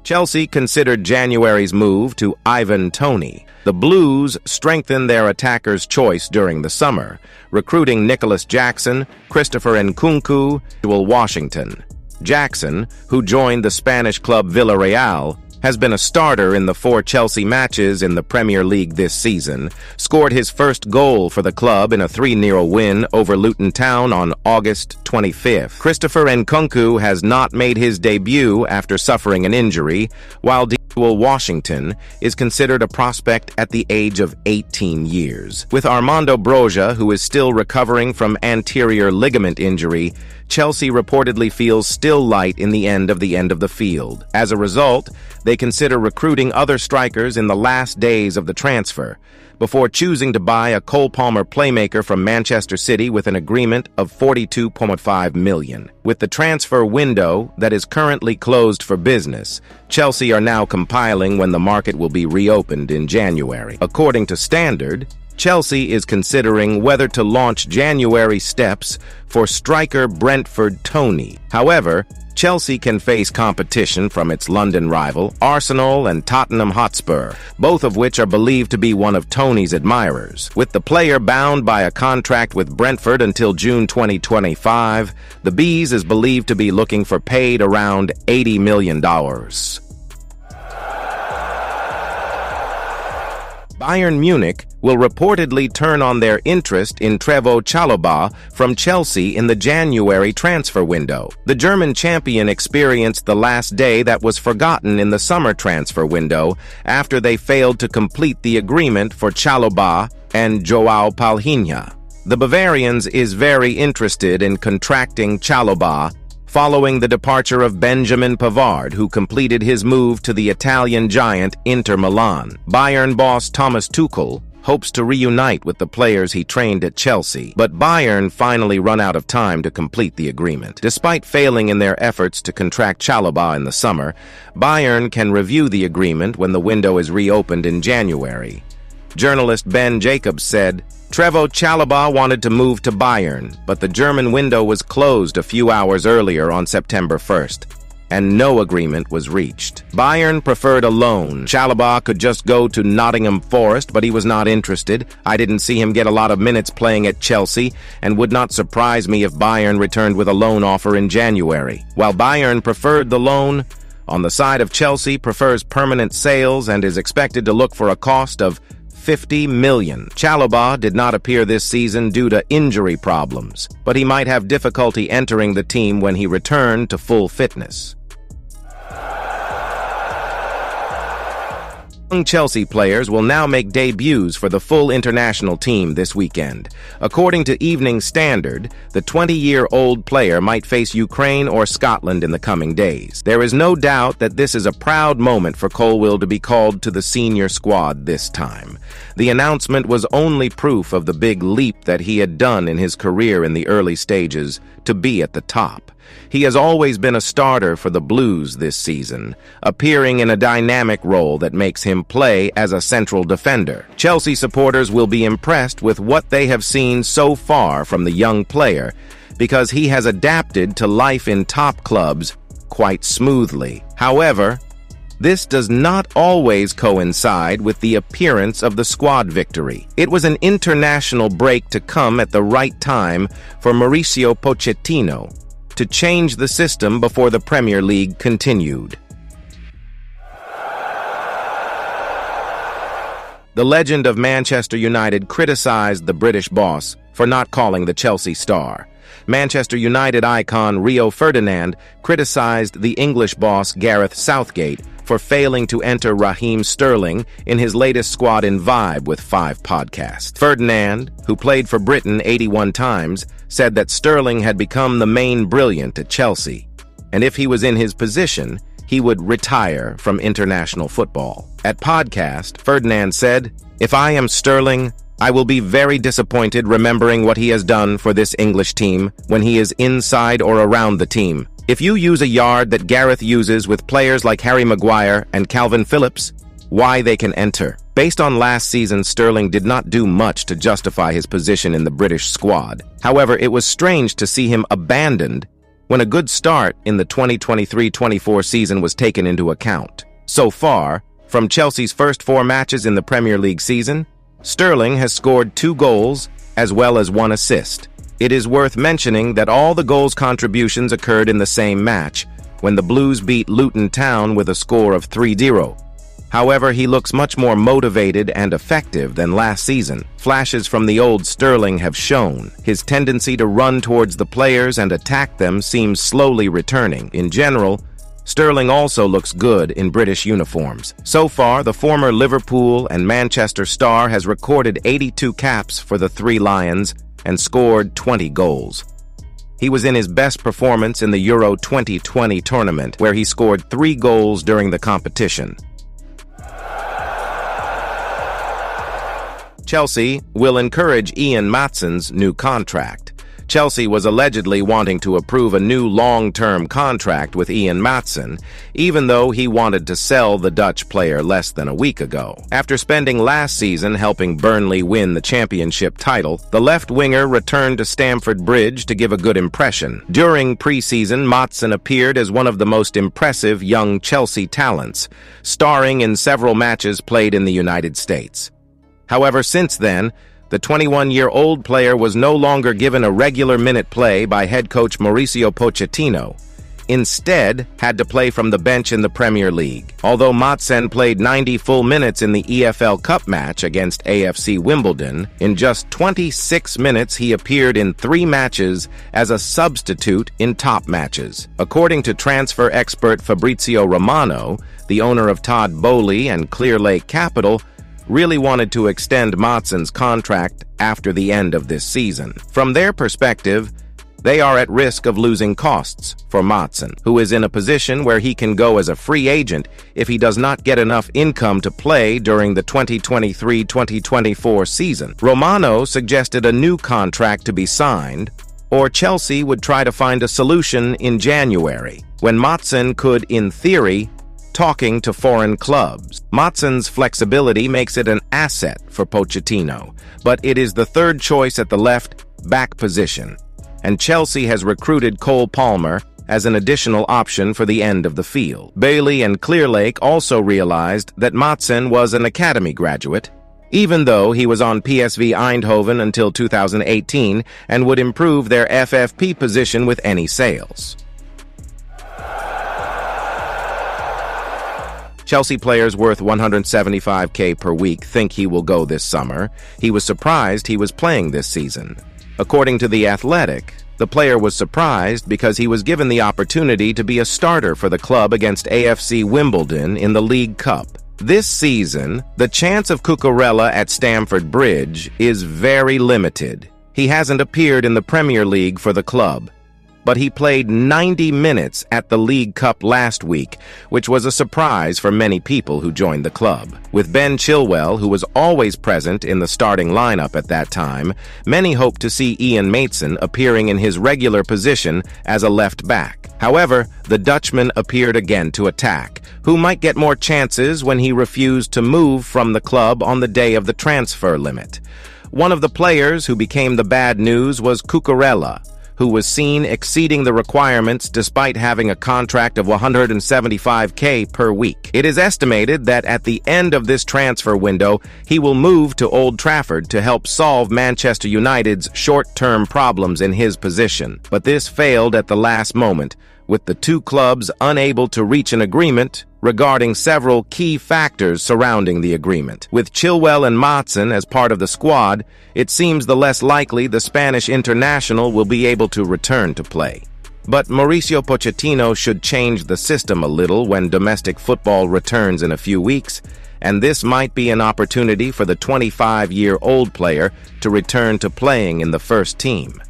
Chelsea considered January's move to Ivan Toney. The Blues strengthened their attacker's choice during the summer, recruiting Nicholas Jackson, Christopher Nkunku, to Washington. Jackson, who joined the Spanish club Villarreal, has been a starter in the 4 Chelsea matches in the Premier League this season, scored his first goal for the club in a 3-0 win over Luton Town on August 25th. Christopher Nkunku has not made his debut after suffering an injury, while Washington is considered a prospect at the age of 18 years. With Armando Broja, who is still recovering from anterior ligament injury, Chelsea reportedly feels still light in the end of the field. As a result, they consider recruiting other strikers in the last days of the transfer, before choosing to buy a Cole Palmer playmaker from Manchester City with an agreement of £42.5 million. With the transfer window that is currently closed for business, Chelsea are now compiling when the market will be reopened in January. According to Standard, Chelsea is considering whether to launch January steps for striker Brentford Toney. However, Chelsea can face competition from its London rival, Arsenal and Tottenham Hotspur, both of which are believed to be one of Toney's admirers. With the player bound by a contract with Brentford until June 2025, the Bees is believed to be looking for paid around $80 million. Bayern Munich will reportedly turn on their interest in Trevoh Chalobah from Chelsea in the January transfer window. The German champion experienced the last day that was forgotten in the summer transfer window after they failed to complete the agreement for Chalobah and Joao Palhinha. The Bavarians is very interested in contracting Chalobah following the departure of Benjamin Pavard, who completed his move to the Italian giant Inter Milan. Bayern boss Thomas Tuchel hopes to reunite with the players he trained at Chelsea, but Bayern finally run out of time to complete the agreement. Despite failing in their efforts to contract Chalobah in the summer, Bayern can review the agreement when the window is reopened in January. Journalist Ben Jacobs said, Trevoh Chalobah wanted to move to Bayern, but the German window was closed a few hours earlier on September 1st, and no agreement was reached. Bayern preferred a loan. Chalobah could just go to Nottingham Forest, but he was not interested. I didn't see him get a lot of minutes playing at Chelsea, and would not surprise me if Bayern returned with a loan offer in January. While Bayern preferred the loan, on the side of Chelsea prefers permanent sales and is expected to look for a cost of $50 million. Chalobah did not appear this season due to injury problems, but he might have difficulty entering the team when he returned to full fitness. Young Chelsea players will now make debuts for the full international team this weekend. According to Evening Standard, the 20-year-old player might face Ukraine or Scotland in the coming days. There is no doubt that this is a proud moment for Colwill to be called to the senior squad this time. The announcement was only proof of the big leap that he had done in his career in the early stages to be at the top. He has always been a starter for the Blues this season, appearing in a dynamic role that makes him play as a central defender. Chelsea supporters will be impressed with what they have seen so far from the young player, because he has adapted to life in top clubs quite smoothly. However, this does not always coincide with the appearance of the squad victory. It was an international break to come at the right time for Mauricio Pochettino to change the system before the Premier League continued. The legend of Manchester United criticized the British boss for not calling the Chelsea star. Manchester United icon Rio Ferdinand criticized the English boss Gareth Southgate for failing to enter Raheem Sterling in his latest squad in Vibe with 5 podcasts. Ferdinand, who played for Britain 81 times, said that Sterling had become the main brilliant at Chelsea, and if he was in his position, he would retire from international football. At podcast, Ferdinand said, "If I am Sterling, I will be very disappointed remembering what he has done for this English team when he is inside or around the team. If you use a yard that Gareth uses with players like Harry Maguire and Calvin Phillips, why they can enter." Based on last season, Sterling did not do much to justify his position in the British squad. However, it was strange to see him abandoned when a good start in the 2023-24 season was taken into account. So far, from Chelsea's first 4 matches in the Premier League season, Sterling has scored 2 goals as well as 1 assist. It is worth mentioning that all the goals contributions occurred in the same match, when the Blues beat Luton Town with a score of 3-0. However, he looks much more motivated and effective than last season. Flashes from the old Sterling have shown. His tendency to run towards the players and attack them seems slowly returning. In general, Sterling also looks good in British uniforms. So far, the former Liverpool and Manchester star has recorded 82 caps for the Three Lions and scored 20 goals. He was in his best performance in the Euro 2020 tournament, where he scored 3 goals during the competition. Chelsea will encourage Ian Maatsen's new contract. Chelsea was allegedly wanting to approve a new long-term contract with Ian Maatsen, even though he wanted to sell the Dutch player less than a week ago. After spending last season helping Burnley win the championship title, the left winger returned to Stamford Bridge to give a good impression. During pre-season, Maatsen appeared as one of the most impressive young Chelsea talents, starring in several matches played in the United States. However, since then, the 21-year-old player was no longer given a regular minute play by head coach Mauricio Pochettino. Instead, had to play from the bench in the Premier League. Although Maatsen played 90 full minutes in the EFL Cup match against AFC Wimbledon, in just 26 minutes he appeared in 3 matches as a substitute in top matches. According to transfer expert Fabrizio Romano, the owner of Todd Boehly and Clear Lake Capital, really wanted to extend Maatsen's contract after the end of this season. From their perspective, they are at risk of losing costs for Maatsen, who is in a position where he can go as a free agent if he does not get enough income to play during the 2023-2024 season. Romano suggested a new contract to be signed, or Chelsea would try to find a solution in January, when Maatsen could, in theory, talking to foreign clubs. Maatsen's flexibility makes it an asset for Pochettino, but it is the third choice at the left-back position, and Chelsea has recruited Cole Palmer as an additional option for the end of the field. Bailey and Clearlake also realized that Maatsen was an academy graduate, even though he was on PSV Eindhoven until 2018 and would improve their FFP position with any sales. Chelsea players worth $175K per week think he will go this summer. He was surprised he was playing this season. According to The Athletic, the player was surprised because he was given the opportunity to be a starter for the club against AFC Wimbledon in the League Cup. This season, the chance of Cucurella at Stamford Bridge is very limited. He hasn't appeared in the Premier League for the club, but he played 90 minutes at the League Cup last week, which was a surprise for many people who joined the club. With Ben Chilwell, who was always present in the starting lineup at that time, many hoped to see Ian Maatsen appearing in his regular position as a left-back. However, the Dutchman appeared again to attack, who might get more chances when he refused to move from the club on the day of the transfer limit. One of the players who became the bad news was Cucurella, who was seen exceeding the requirements despite having a contract of $175K per week. It is estimated that at the end of this transfer window, he will move to Old Trafford to help solve Manchester United's short-term problems in his position. But this failed at the last moment, with the two clubs unable to reach an agreement regarding several key factors surrounding the agreement. With Chilwell and Maatsen as part of the squad, it seems the less likely the Spanish international will be able to return to play. But Mauricio Pochettino should change the system a little when domestic football returns in a few weeks, and this might be an opportunity for the 25-year-old player to return to playing in the first team.